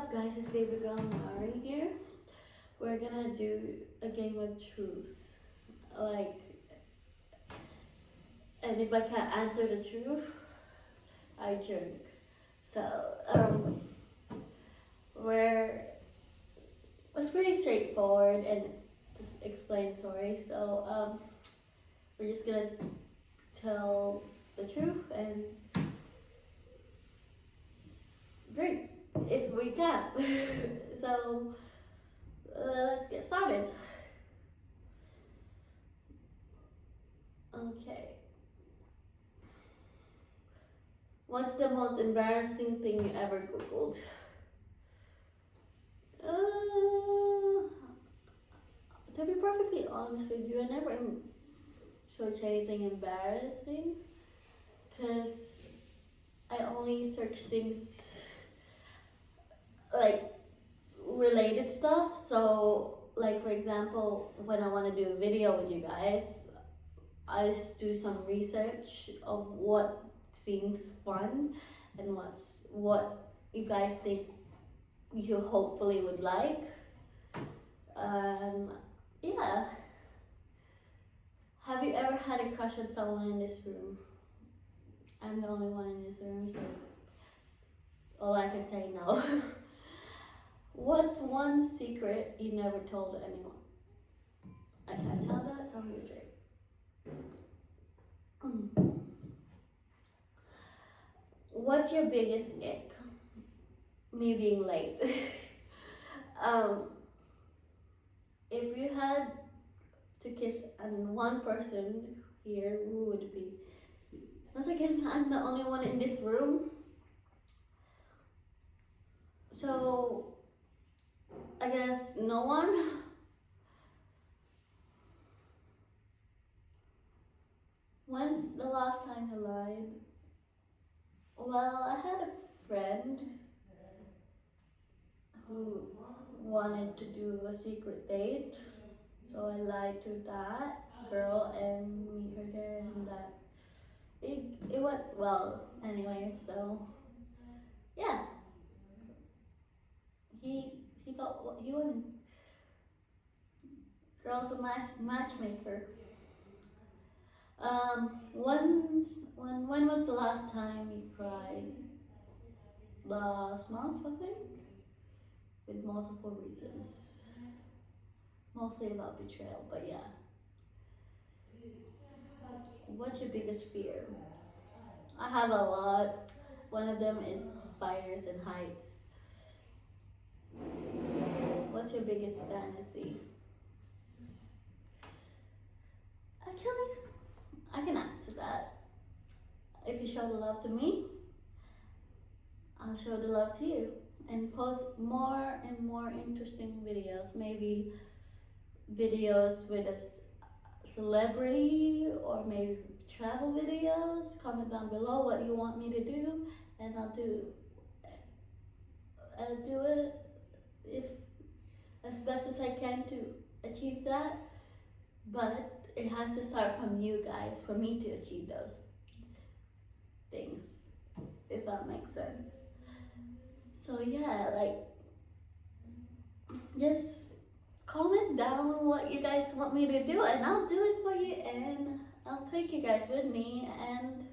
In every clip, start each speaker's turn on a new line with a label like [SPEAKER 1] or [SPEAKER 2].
[SPEAKER 1] up, guys? It's Baby Girl Mari here. We're gonna do a game of truth. Like, and if I can't answer the truth, I drink. So, we're it's pretty straightforward and just explanatory. So, we're just gonna tell the truth and drink if we can. So, let's get started. Okay. What's the most embarrassing thing you ever Googled? To be perfectly honest with you, I never search anything embarrassing because I only search things like related stuff. So, like for example, when I want to do a video with you guys, I just do some research of what seems fun and what you guys think you hopefully would like. Yeah. Have you ever had a crush on someone in this room? I'm the only one in this room, so all I can say no. What's one secret you never told anyone? I can't tell that, so I'm gonna drink. What's your biggest ick? Me being late. If you had to kiss one person here, who would it be? Once again, I'm the only one in this room. So, I guess no one. When's the last time you lied? Well, I had a friend who wanted to do a secret date, so I lied to that girl and meet her there, and that it went well anyway. So yeah, he won. Girl's a matchmaker. When was the last time you cried? Last month, I think, with multiple reasons, mostly about betrayal. But yeah, what's your biggest fear? I have a lot. One of them is spiders and heights. What's your biggest fantasy? Actually, I can answer that. If you show the love to me, I'll show the love to you and post more and more interesting videos. Maybe videos with a celebrity or maybe travel videos. Comment down below what you want me to do, and I'll do it if as best as I can to achieve that. But it has to start from you guys for me to achieve those things, if that makes sense. So yeah, like, just comment down what you guys want me to do and I'll do it for you, and I'll take you guys with me and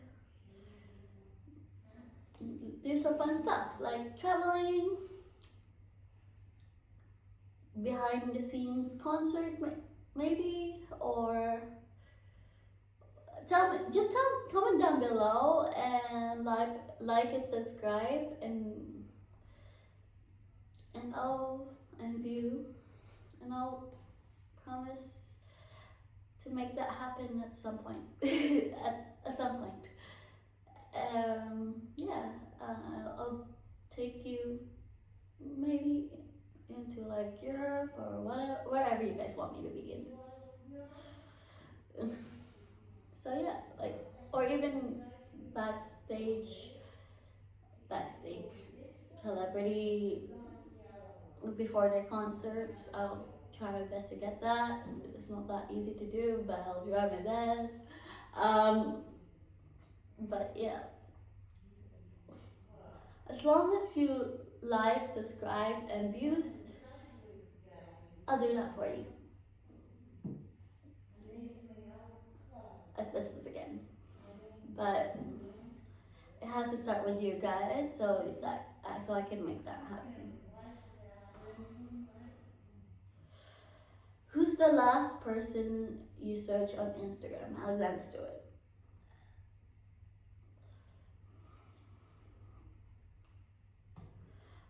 [SPEAKER 1] do some fun stuff like traveling, behind the scenes concert maybe, or comment down below and like and subscribe and view, and I'll promise to make that happen at some point. at some point. Yeah, I'll take you maybe into like Europe or whatever, wherever you guys want me to begin. So yeah, like, or even backstage celebrity before their concerts. I'll try my best to get that. It's not that easy to do, but I'll try my best. But yeah, as long as you likes, subscribe, and views, I'll do that for you as best as I can. But it has to start with you guys, so I can make that happen. Who's the last person you search on Instagram? Alexander Stewart.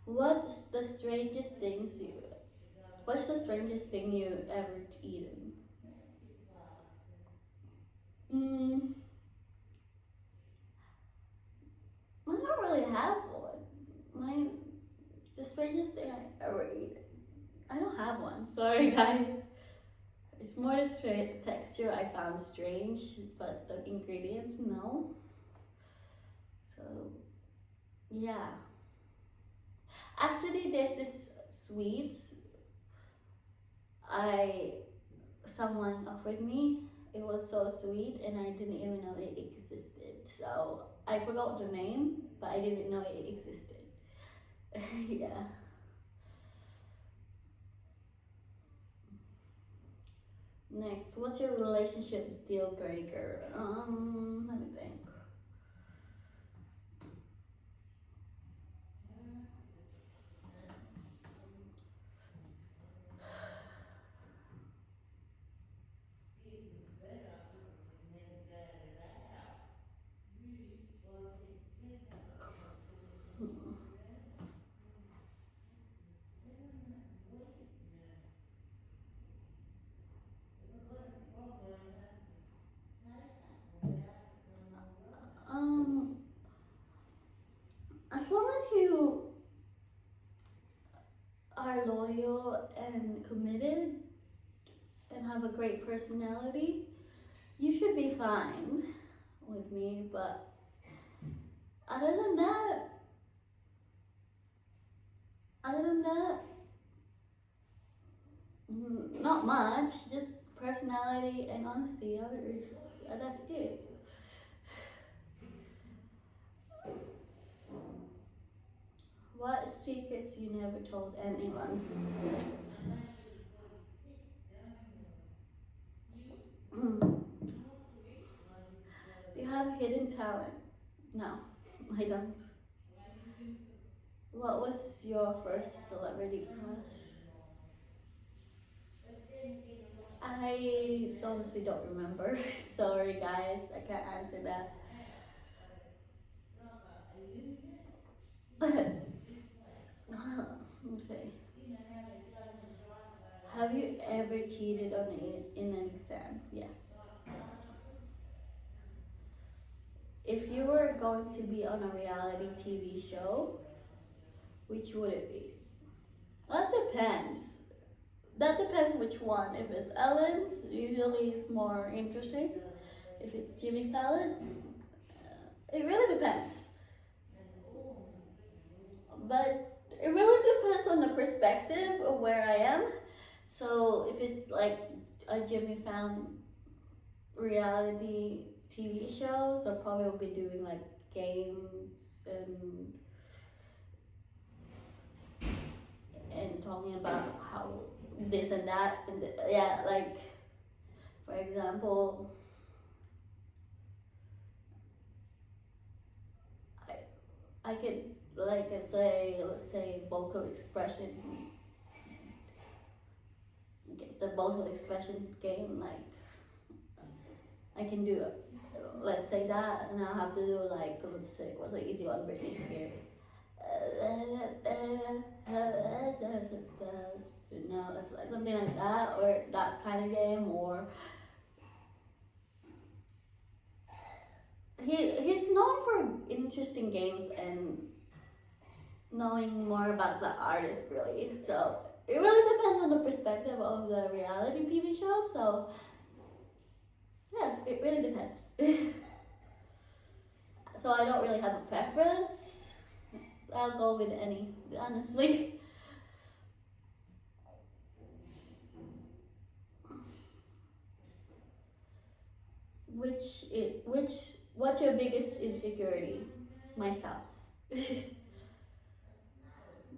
[SPEAKER 1] What's the strangest thing you ever eaten? I don't really have one. The strangest thing I ever eat. I don't have one. Sorry, guys. It's more the straight texture I found strange, but the ingredients, no. So, yeah. Actually, there's this sweet someone offered me. It was so sweet, and I didn't even know it existed. So I forgot the name, but I didn't know it existed. Yeah. Next, what's your relationship deal breaker? Let me think. Um, as long as you are loyal and committed and have a great personality, you should be fine with me. But other than that, not much. Just personality and honesty. That's it. What secrets you never told anyone? Do you have hidden talent? No, I don't. What was your first celebrity crush? I honestly don't remember. Sorry, guys, I can't answer that. Okay. Have you ever cheated in an exam? Yes. If you were going to be on a reality TV show, which would it be? That depends. That depends which one. If it's Ellen's, usually it's more interesting. If it's Jimmy Fallon, it really depends. But it really depends on the perspective of where I am. So if it's like a Jimmy Fallon reality TV shows, I probably will be doing like games and talking about how this and that and yeah, like for example, I could like say let's say vocal expression, the vocal expression game, like I can do it. Let's say that, and I'll have to do like let's say what's the easy one, Britney Spears. No, it's like something like that, or that kind of game, or he's known for interesting games and knowing more about the artist really. So it really depends on the perspective of the reality TV show. So yeah, it really depends. So I don't really have a preference. So I'll go with any, honestly. What's your biggest insecurity? Myself.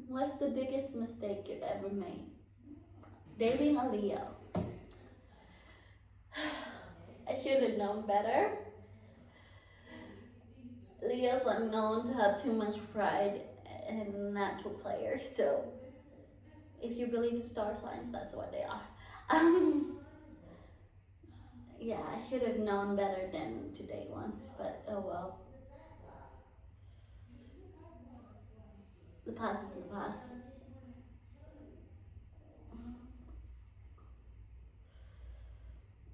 [SPEAKER 1] What's the biggest mistake you ever made? Dating a Leo. I should have known better. Leos are known to have too much pride and natural players, so if you believe in star signs, that's what they are. Yeah, I should have known better than to date one, but oh well. The past is the past.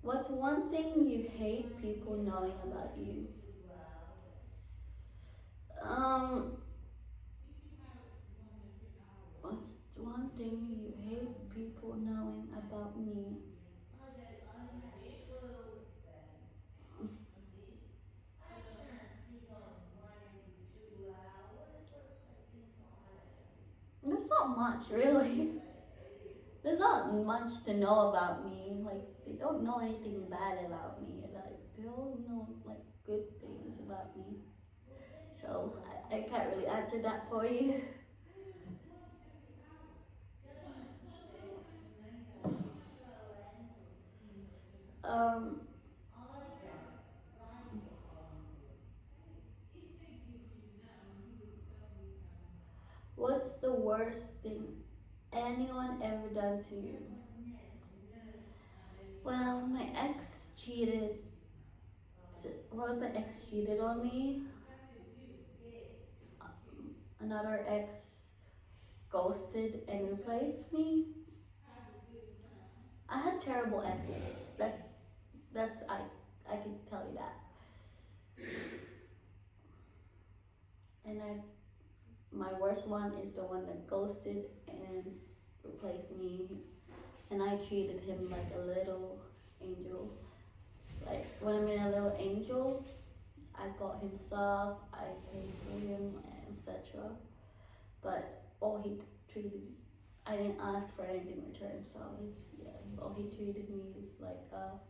[SPEAKER 1] What's one thing you hate people knowing about you? Um, what's one thing you hate people knowing about me? There's not much, really. There's not much to know about me. Like, they don't know anything bad about me. Like, they all know, like, good things about me. So, I can't really answer that for you. Um, what's the worst thing anyone ever done to you? Well, my ex cheated. One of my ex cheated on me. Another ex ghosted and replaced me. I had terrible exes. That's I can tell you that. And my worst one is the one that ghosted and replaced me. And I treated him like a little angel. Like when I mean a little angel, I bought him stuff, I paid for him, etc. But all he treated, I didn't ask for anything in return. So it's yeah, all he treated me is like a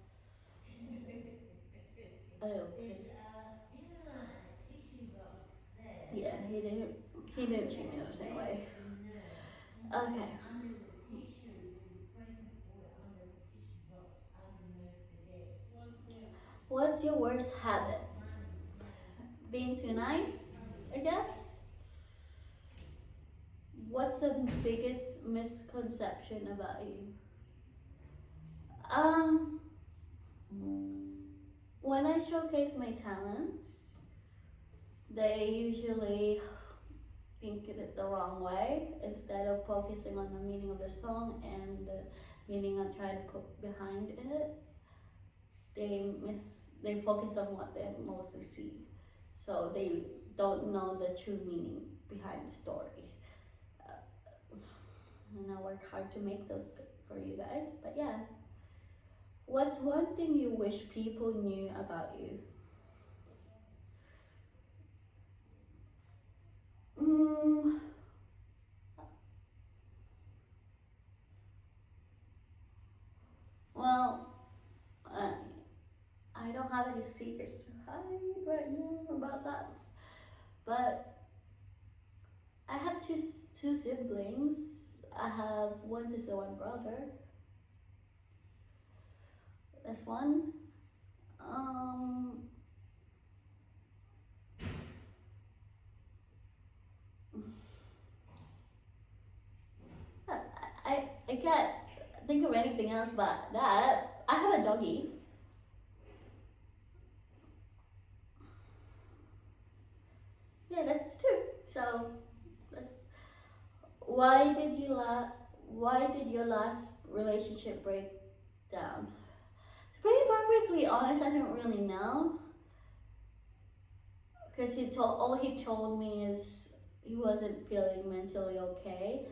[SPEAKER 1] little kid. Yeah, he didn't treat me the same way. Okay. What's your worst habit? Being too nice, I guess. What's the biggest misconception about you? Um, when I showcase my talents, they usually think of it the wrong way. Instead of focusing on the meaning of the song and the meaning I'm trying to put behind it, they focus on what they mostly see. So they don't know the true meaning behind the story. And I work hard to make those for you guys. But yeah, what's one thing you wish people knew about you? Mm, well, uh, I don't have any secrets to hide right now about that. But I have two siblings. I have one sister, one brother. That's one. Um, I, I can't think of anything else but that. I have a doggy. Yeah, that's two. So, why did you why did your last relationship break down? To be perfectly honest, I don't really know. Because all he told me is he wasn't feeling mentally okay.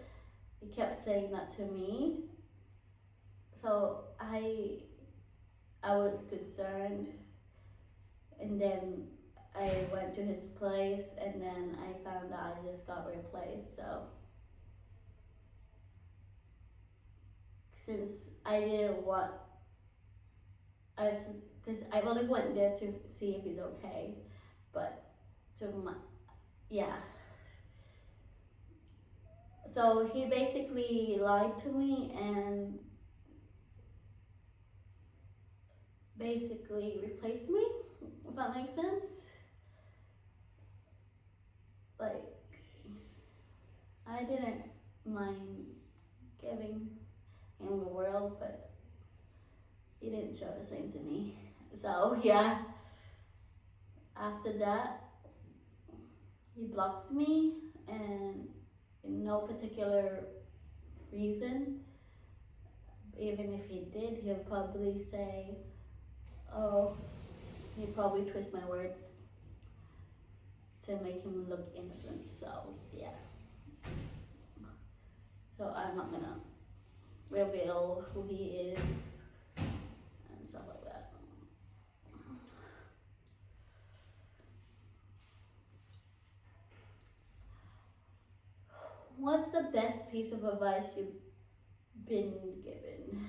[SPEAKER 1] He kept saying that to me. So I was concerned, and then I went to his place, and then I found out I just got replaced. So since I didn't want, I because I only went there to see if he's okay, but to my yeah. So he basically lied to me and basically replaced me, if that makes sense. Like, I didn't mind giving him the world, but he didn't show the same to me. So yeah, after that, he blocked me, and in no particular reason. Even if he did, he'll probably say, oh, he'd probably twist my words to make him look innocent. So yeah. So I'm not gonna reveal who he is and stuff like that. What's the best piece of advice you've been given?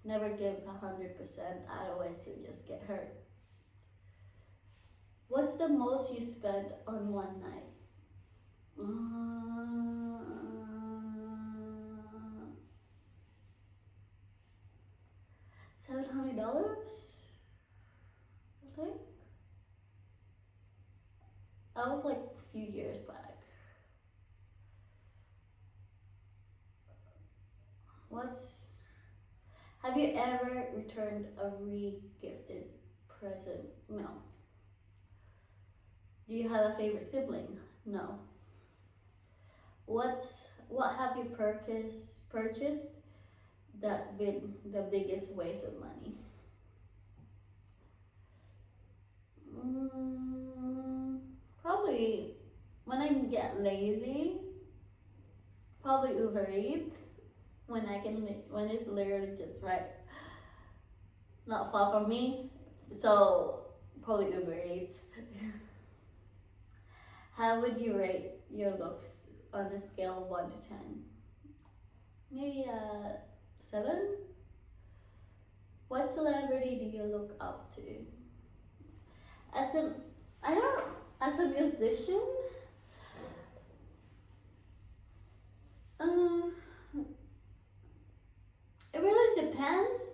[SPEAKER 1] Never give 100%, otherwise you'll just get hurt. What's the most you spent on one night? $700? I think. That was like a few years back. Have you ever returned a re-gifted present? No. Do you have a favorite sibling? No. What have you purchased that been the biggest waste of money? Probably when I get lazy, probably Uber Eats. When it's literally just right, not far from me, so probably Uber Eats. How would you rate your looks on a scale of 1 to 10? Maybe 7. What celebrity do you look up to? As a musician, it really depends.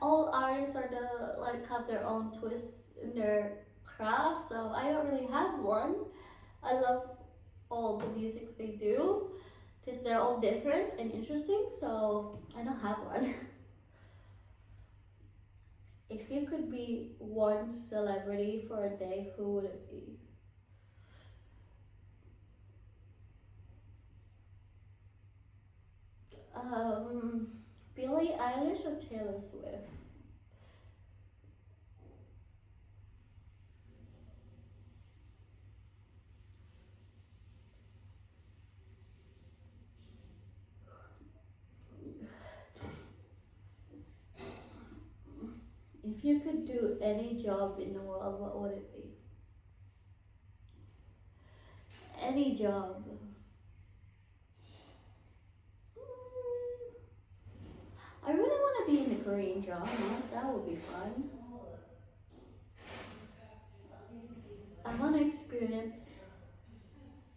[SPEAKER 1] All artists have their own twists in their craft, so I don't really have one. I love all the musics they do because they're all different and interesting, so I don't have one. If you could be one celebrity for a day, who would it be? Billie Eilish or Taylor Swift? If you could do any job in the world, what would it be? Any job. I really want to be in the Korean drama. That would be fun. I want to experience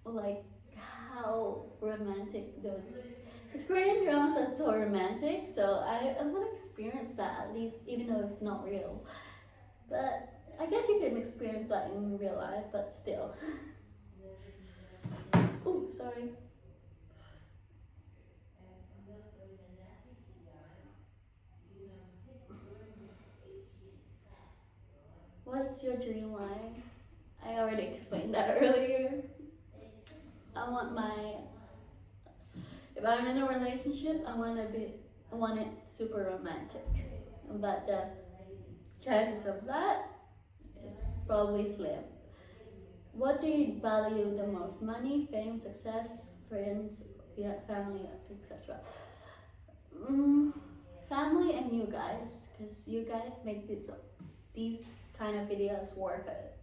[SPEAKER 1] like how romantic those. Because Korean dramas are so romantic, so I want to experience that at least, even though it's not real. But I guess you can experience that in real life, but still. Oh, sorry. What's your dream life? I already explained that earlier. I want if I'm in a relationship, I want it super romantic. But the chances of that is probably slim. What do you value the most? Money, fame, success, friends, family, etc. Family and you guys, because you guys make these kind of videos worth it.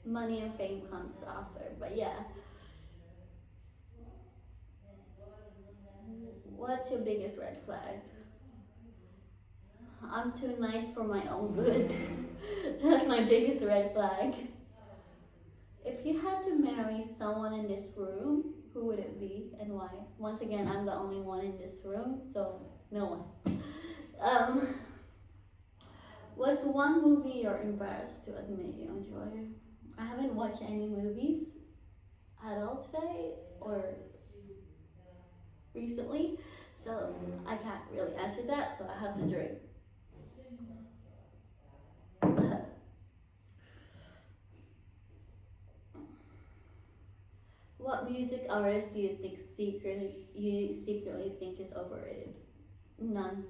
[SPEAKER 1] Money and fame comes after, but yeah. What's your biggest red flag? I'm too nice for my own good. That's my biggest red flag. If you had to marry someone in this room, who who would it be and why? Once again, I'm the only one in this room, so no one. Um, what's one movie you're embarrassed to admit you enjoy? I haven't watched any movies at all today or recently, so I can't really answer that, so I have to drink. What music artist do you think secretly think is overrated? None.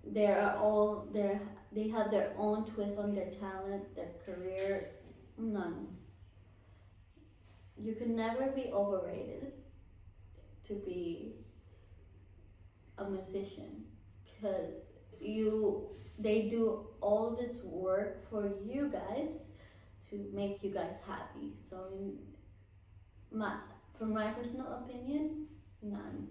[SPEAKER 1] They have their own twist on their talent, their career. None. You can never be overrated to be a musician because they do all this work for you guys to make you guys happy. So my from my personal opinion, none.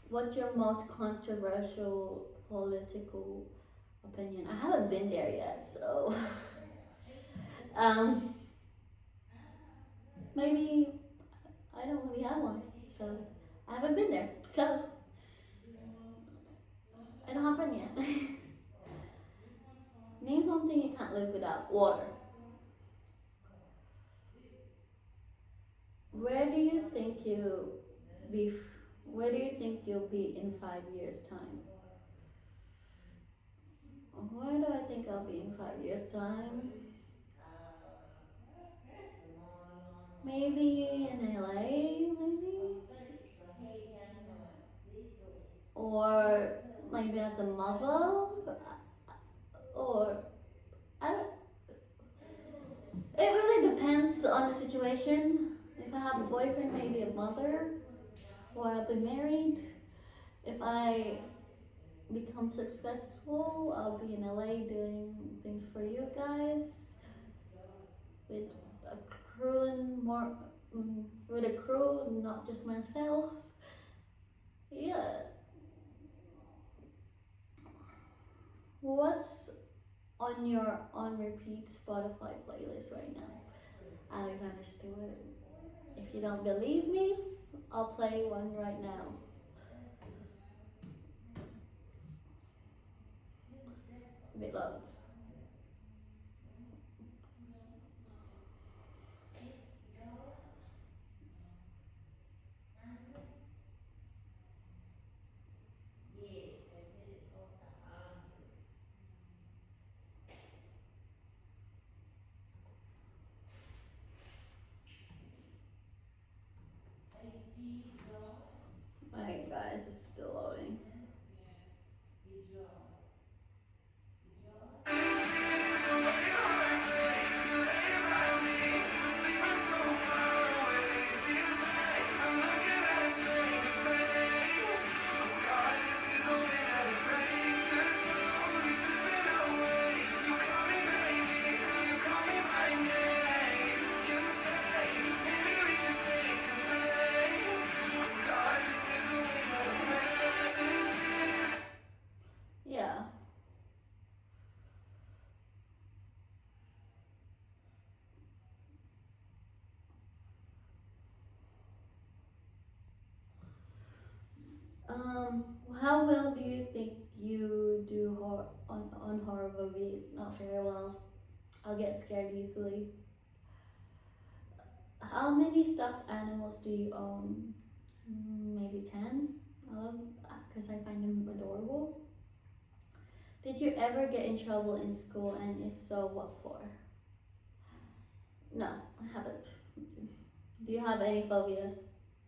[SPEAKER 1] What's your most controversial political opinion? I haven't been there yet, so um, maybe I don't really have one. So I haven't been there, so I don't have one yet. Name something you can't live without. Water. Where do you think you be? Where do you think you'll be in 5 years' time? Where do I think I'll be in 5 years' time? Maybe in LA, maybe, or maybe as a mother, or I don't. It really depends on the situation. If I have a boyfriend, maybe a mother, or I've been married. If I become successful, I'll be in LA doing things for you guys with a crew and more with a crew, not just myself. Yeah. What's on your on repeat Spotify playlist right now? Alexander Stewart. If you don't believe me, I'll play one right now. If it loads. Alright guys, it's still loading. Yeah. How well do you think you do on horror movies? Not very well. I'll get scared easily. How many stuffed animals do you own? Maybe 10. I love because I find them adorable. Did you ever get in trouble in school, and if so, what for? No, I haven't. Do you have any phobias?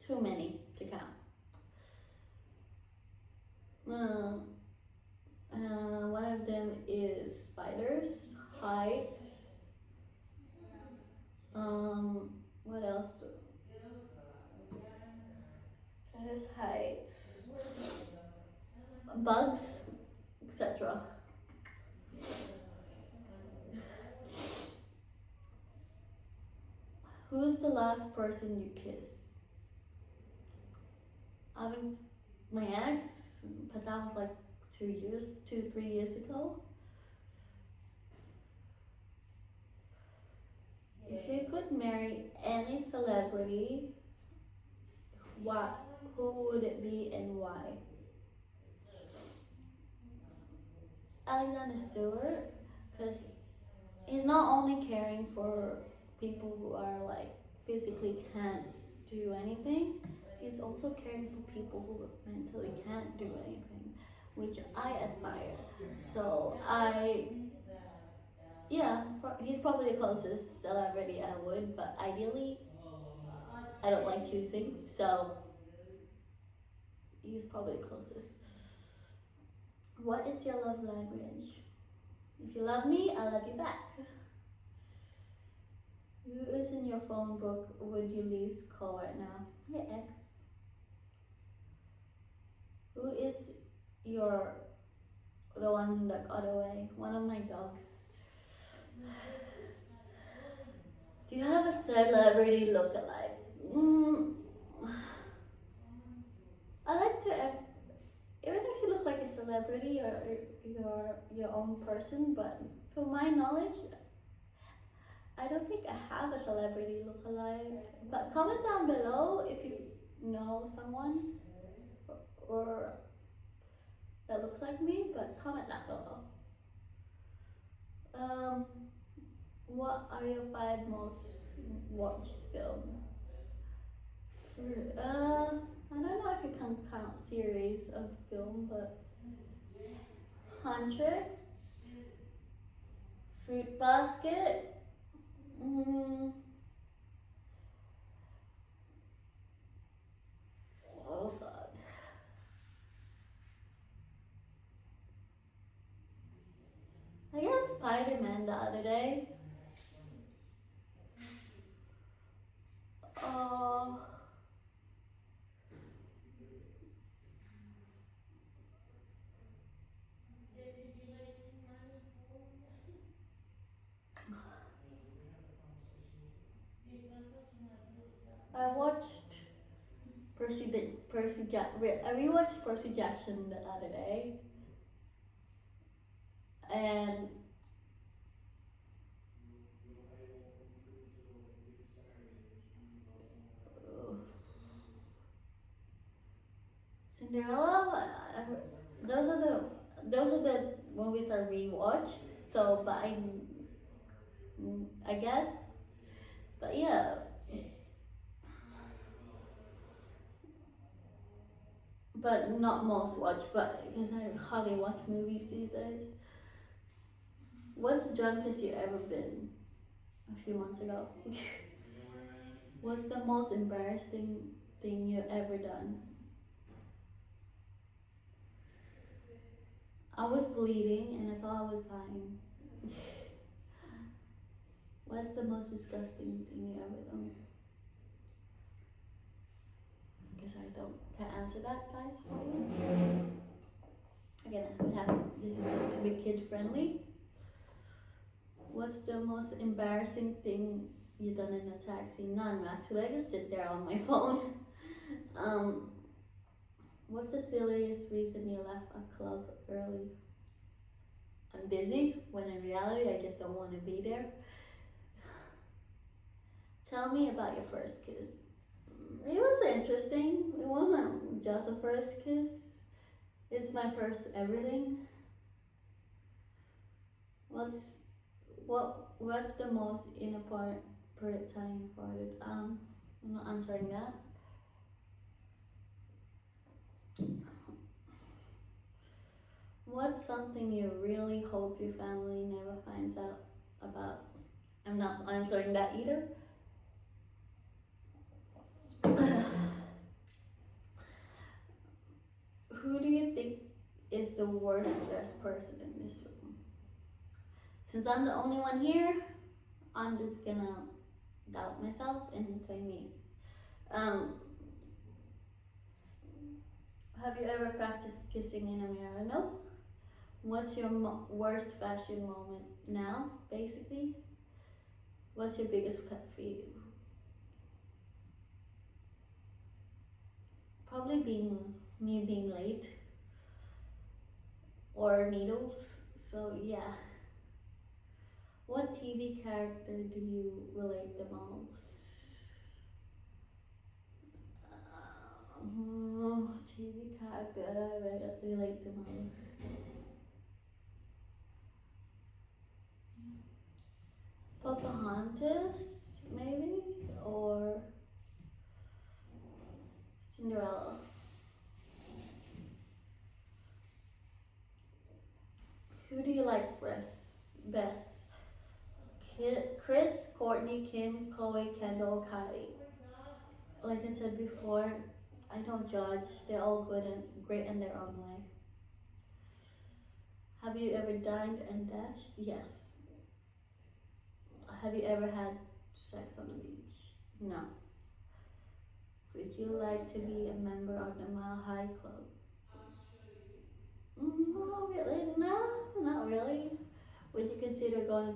[SPEAKER 1] Too many to count. Uh, one of them is spiders, heights. What else? That is heights, bugs, etc. Who's the last person you kissed? I mean, my ex, but that was like 2 years, 2, 3 years ago. you could marry any celebrity, what, who would it be and why? Alexander Stewart, because he's not only caring for people who are like physically can't do anything, he's also caring for people who mentally can't do anything, which I admire. So yeah, he's probably the closest celebrity I would, but ideally, I don't like choosing, so he's probably the closest. What is your love language? If you love me, I love you back. Who is in your phone book would you least call right now? Hey ex. Who is your the one that got away? One of my dogs. Do you have a celebrity look-alike? I like to, even if you look like a celebrity or you're your own person, but from my knowledge, I don't think I have a celebrity look-alike. But comment down below if you know someone or that looks like me, but comment down below. What are your 5 most watched films? I don't know if you can count series of film, but Huntress, Fruit Basket, oh god. I got Spider-Man the other day. Oh, I watched I rewatched Percy Jackson the other day, and Cinderella. Those are the movies I rewatched. So, but I guess, but yeah, but not most watched. But because I hardly watch movies these days. What's the drunkest you ever been? A few months ago. What's the most embarrassing thing you've ever done? I was bleeding and I thought I was dying. What's the most disgusting thing you ever done? I guess can't answer that, guys. Again, this is going to be kid friendly. What's the most embarrassing thing you've done in a taxi? None, actually. I just sit there on my phone. What's the silliest reason you left a club early? I'm busy, when in reality I just don't want to be there. Tell me about your first kiss. It was interesting. It wasn't just a first kiss. It's my first everything. What's the most inappropriate time you farted? I'm not answering that. What's something you really hope your family never finds out about? I'm not answering that either. Who do you think is the worst dressed person in this room? Since I'm the only one here, I'm just gonna doubt myself and say me. Have you ever practiced kissing in a mirror? No. What's your worst fashion moment now, basically? What's your biggest pet peeve? Probably me being late or needles. So yeah. What TV character do you relate the most? TV character I relate the most. Pocahontas, maybe? Or Cinderella? Who do you like best? Chris, Courtney, Kim, Chloe, Kendall, Kylie. Like I said before, I don't judge. They're all good and great in their own way. Have you ever dined and dashed? Yes. Have you ever had sex on the beach? No. Would you like to be a member of the Mile High Club? No, really. No, not really. Would you consider going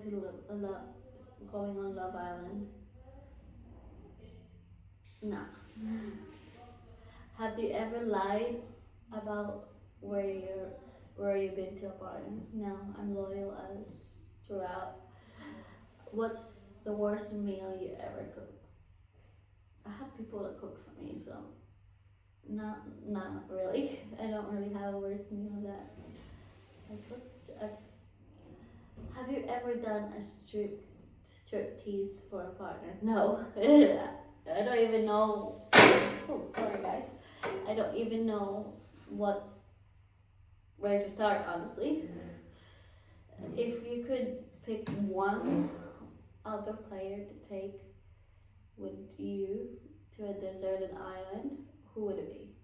[SPEAKER 1] on Love Island? No. Have you ever lied about where you're where you've been to a party? No, I'm loyal as throughout. What's the worst meal you ever cooked? I have people that cook for me, so not really. I don't really have a worst meal that I cooked. Have you ever done a strip tease for a partner? No. I don't even know. Oh, sorry guys. I don't even know where to start, honestly. If you could pick one other player to take with you to a deserted island, who would it be?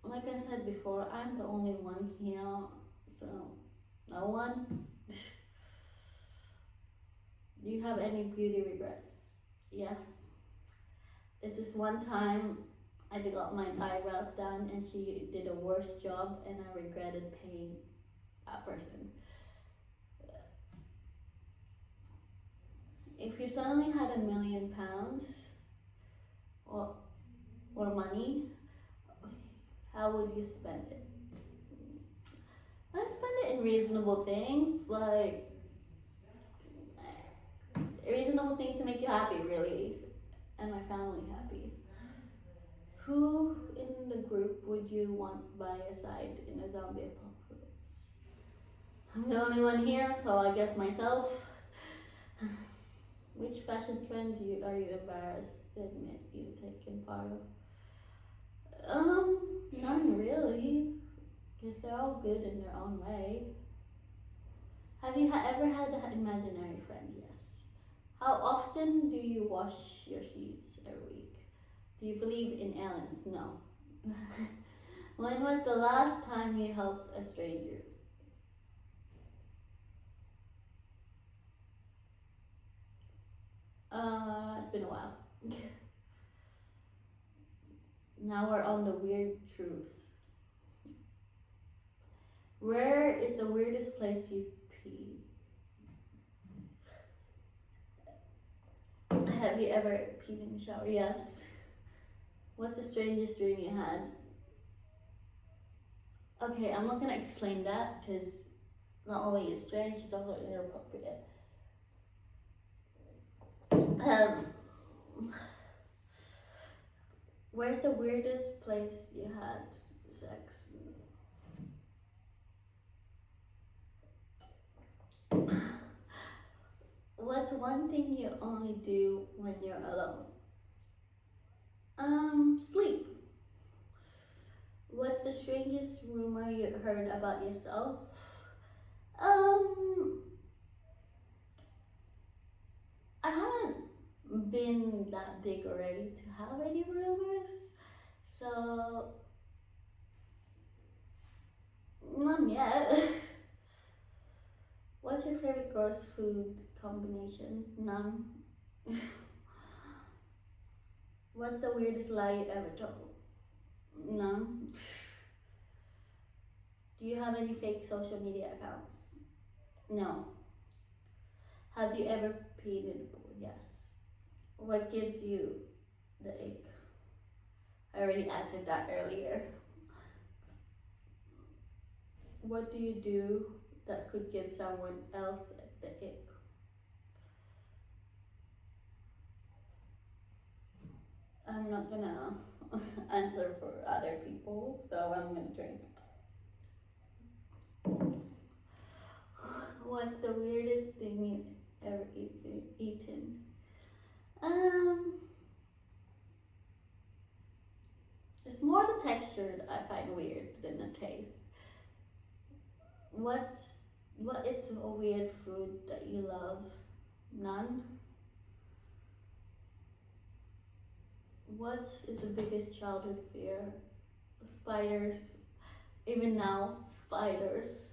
[SPEAKER 1] Like I said before, I'm the only one here, so no one. Do you have any beauty regrets? Yes. This is one time I got my eyebrows done and she did a worse job and I regretted paying that person. If you suddenly had £1,000,000 or money, how would you spend it? I spend it in reasonable things, like reasonable things to make you happy, really, and my family happy. Who in the group would you want by your side in a zombie apocalypse? I'm the only one here, so I guess myself. Which fashion trend are you embarrassed to admit you've taken part of? None really, because they're all good in their own way. Have you ever had an imaginary friend? Yes. How often do you wash your sheets every week? Do you believe in aliens? No. When was the last time you helped a stranger? It's been a while. Now we're on the weird truths. Where is the weirdest place you peed? Have you ever peed in the shower? Yes. What's the strangest dream you had? Okay, I'm not gonna explain that because not only is strange, it's also inappropriate. Where's the weirdest place you had sex? What's one thing you only do when you're alone? Sleep. What's the strangest rumor you heard about yourself? I haven't been that big already to have any rumors, so none yet. What's your favorite gross food combination? None. What's the weirdest lie you ever told? None. Do you have any fake social media accounts? No. Have you ever peed in a pool? Yes. What gives you the ick? I already answered that earlier. What do you do that could give someone else the ick? I'm not gonna answer for other people, so I'm gonna drink. What's the weirdest thing you ever eaten? Um, it's more the texture that I find weird than the taste. What what is a weird food that you love? None. What is the biggest childhood fear? Spiders. Even now, spiders.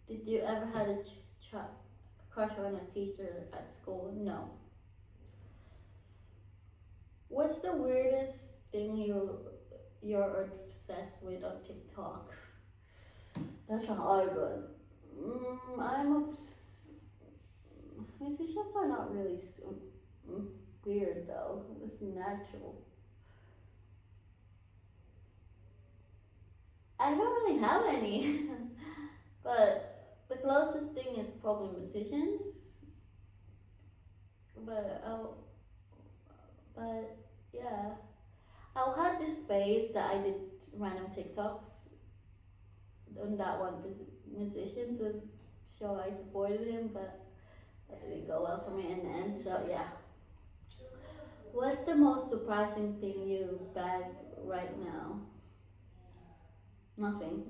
[SPEAKER 1] Did you ever had a crush on a teacher at school? No. What's the weirdest thing you're obsessed with on TikTok? That's a hard one. Musicians are not really weird though. It's natural. I don't really have any, but the closest thing is probably musicians. But but yeah, I had this phase that I did random TikToks on that one musician to show I supported him, but that didn't go well for me in the end. So yeah. What's the most surprising thing you bagged right now? Nothing.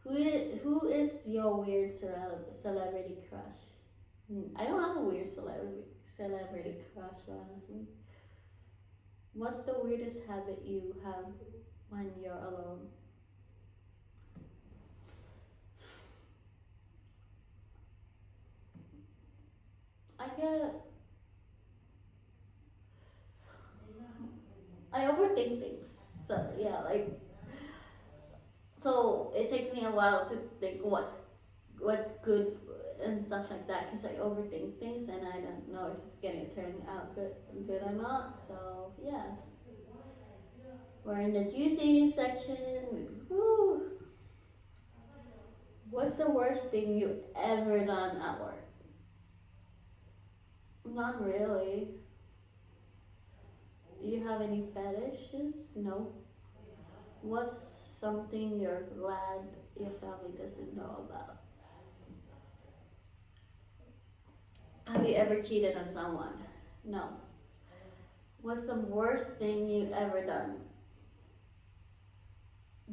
[SPEAKER 1] Who is your weird celebrity crush? I don't have a weird celebrity crush, honestly. What's the weirdest habit you have when you're alone? I get I overthink things. So yeah, like so it takes me a while to think what's good and stuff like that because I overthink things and I don't know if it's getting turned out good or not. So yeah, we're in the juicy section. Woo. What's the worst thing you ever done at work? Not really. Do you have any fetishes? No. What's something you're glad your family doesn't know about? Have you ever cheated on someone? No. What's the worst thing you ever done?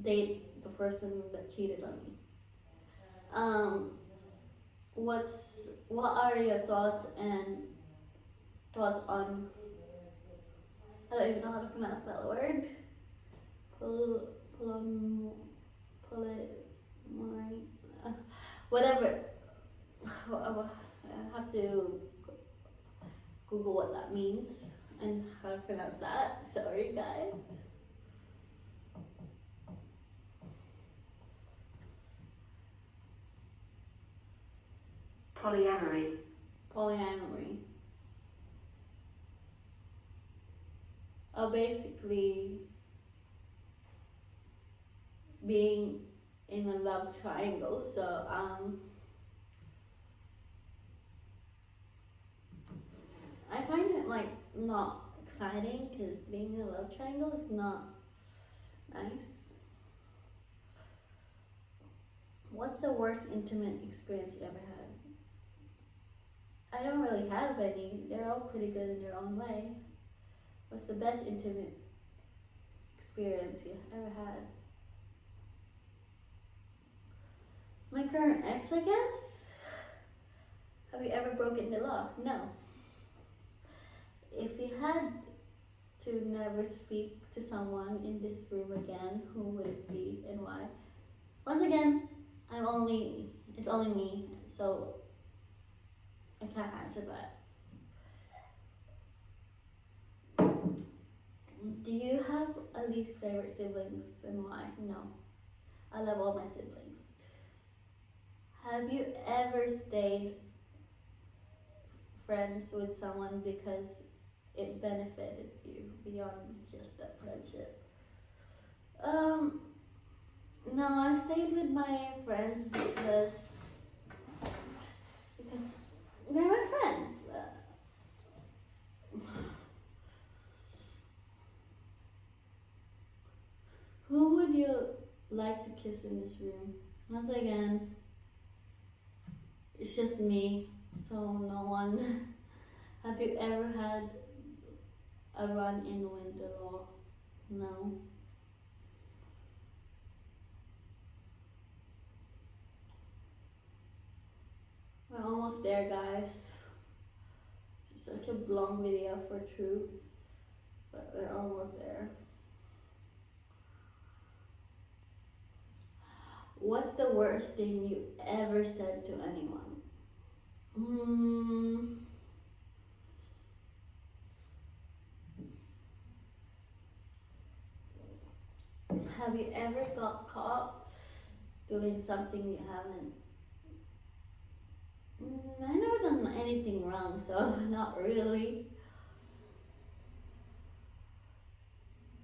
[SPEAKER 1] Date the person that cheated on me. Um, what are your thoughts on? I don't even know how to pronounce that word. Polom, whatever. I have to Google what that means and how to pronounce that. Sorry, guys.
[SPEAKER 2] Polyamory.
[SPEAKER 1] Polyamory. Basically, being in a love triangle. So I find it like not exciting because being in a love triangle is not nice. What's the worst intimate experience you ever had? I don't really have any. They're all pretty good in their own way. What's the best intimate experience you ever had? My current ex, I guess. Have you ever broken the law? No. If you had to never speak to someone in this room again, who would it be and why? Once again, it's only me, so I can't answer that. Do you have a least favorite siblings and why? No. I love all my siblings. Have you ever stayed friends with someone because it benefited you beyond just that friendship? No, I stayed with my friends because they're my friends. Who would you like to kiss in this room? Once again, it's just me, so no one. Have you ever had a run-in with the law? No. We're almost there, guys. It's such a long video for truths, but we're almost there. What's the worst thing you ever said to anyone? Hmm. Have you ever got caught doing something you haven't? I never done anything wrong, so not really.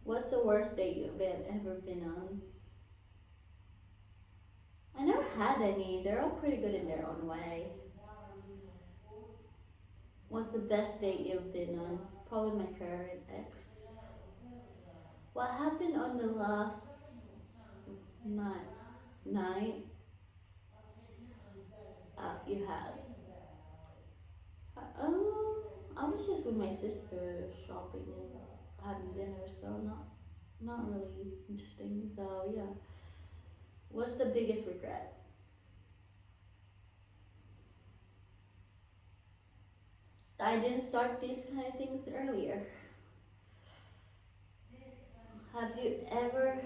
[SPEAKER 1] What's the worst date you've ever been on? I never had any. They're all pretty good in their own way. What's the best date you've been on? Probably my current ex. What happened on the last night you had? I was just with my sister shopping and having dinner, so not really interesting. So yeah. What's the biggest regret? I didn't start these kind of things earlier. Have you ever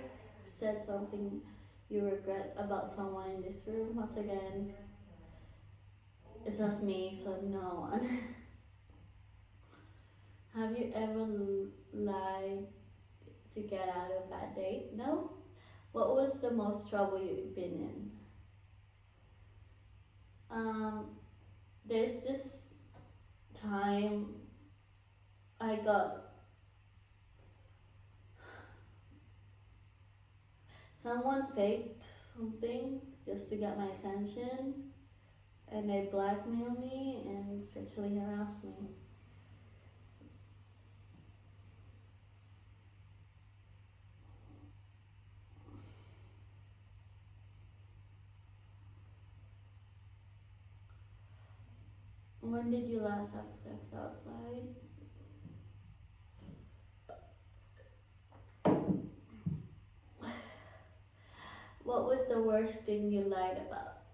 [SPEAKER 1] said something you regret about someone in this room? Once again, it's just me, so no one. Have you ever lied to get out of a bad date? No? What was the most trouble you've been in? Um, there's this time I got someone faked something just to get my attention, and they blackmailed me and sexually harassed me. When did you last have sex outside? What was the worst thing you lied about?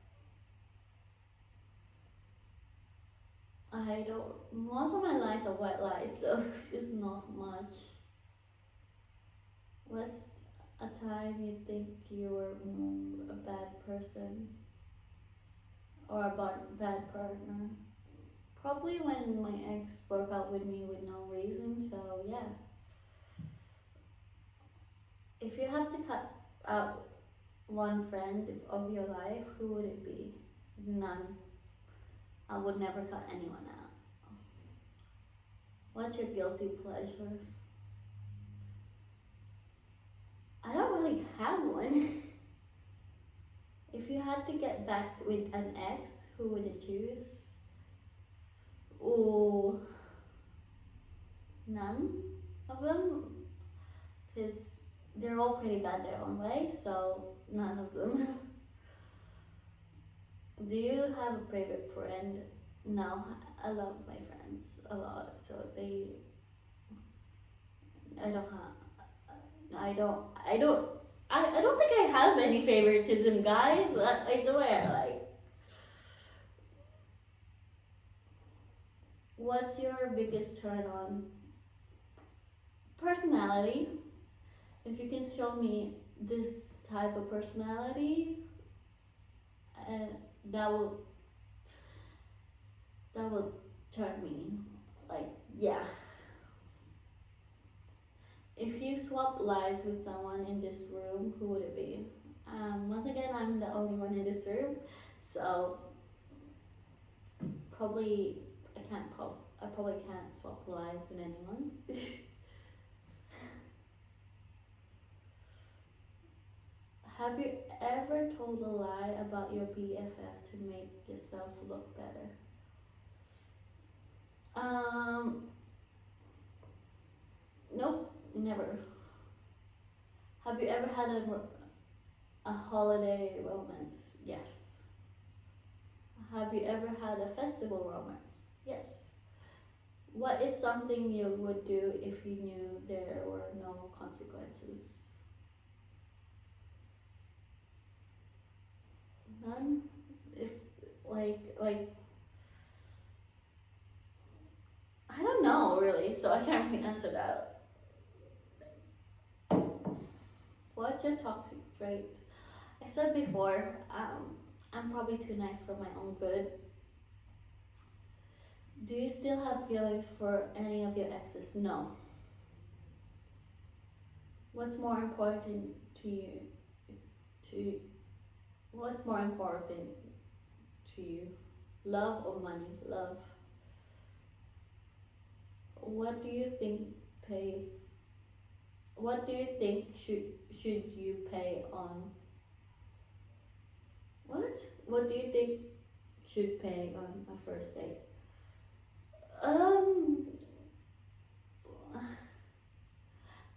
[SPEAKER 1] I don't. Most of my lies are white lies, so it's not much. What's a time you think you were a bad person or a bad partner? Probably when my ex broke up with me with no reason, so yeah. If you have to cut out one friend of your life, who would it be? None. I would never cut anyone out. What's your guilty pleasure? I don't really have one. If you had to get back with an ex, who would you choose? Oh, none of them, because they're all pretty bad their own way, so none of them. Do you have a favorite friend? No, I love my friends a lot, so I don't have, I don't think I have any favoritism, guys. I swear, like, what's your biggest turn on? Personality. If you can show me this type of personality, and that will turn me, like, yeah. If you swap lives with someone in this room, who would it be? Once again, I'm the only one in this room, so probably I probably can't swap lives with anyone. Have you ever told a lie about your BFF to make yourself look better? Nope, never. Have you ever had a holiday romance? Yes. Have you ever had a festival romance? Yes. What is something you would do if you knew there were no consequences? None? If like I don't know really, so I can't really answer that. What's your toxic trait? I said before, I'm probably too nice for my own good. Do you still have feelings for any of your exes? No. What's more important to you? To what's more important to you? Love or money? Love. What do you think pays? What do you think should you pay on? What? What do you think should pay on a first date? Um,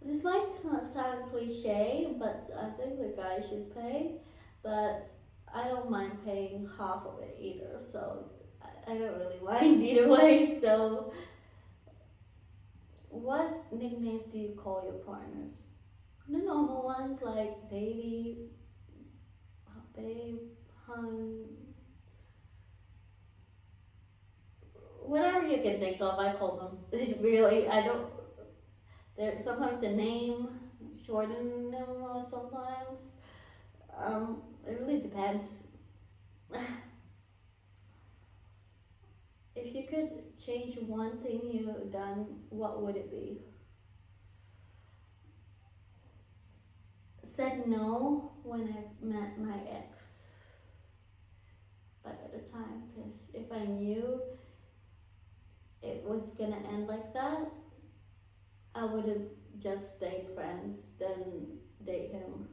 [SPEAKER 1] this might sound cliche, but I think the guy should pay. But I don't mind paying half of it either, so I don't really mind either way. So, what nicknames do you call your partners? The normal ones like baby, babe, hun, whatever you can think of. I call them. It's really I don't. There sometimes the name shorten them sometimes. It really depends. If you could change one thing you've done, what would it be? Said no when I met my ex, like at the time, because if I knew it was gonna end like that, I would have just stayed friends than date him.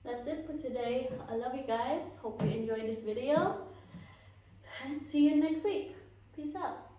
[SPEAKER 1] That's it for today. I love you guys. Hope you enjoyed this video. And see you next week. Peace out.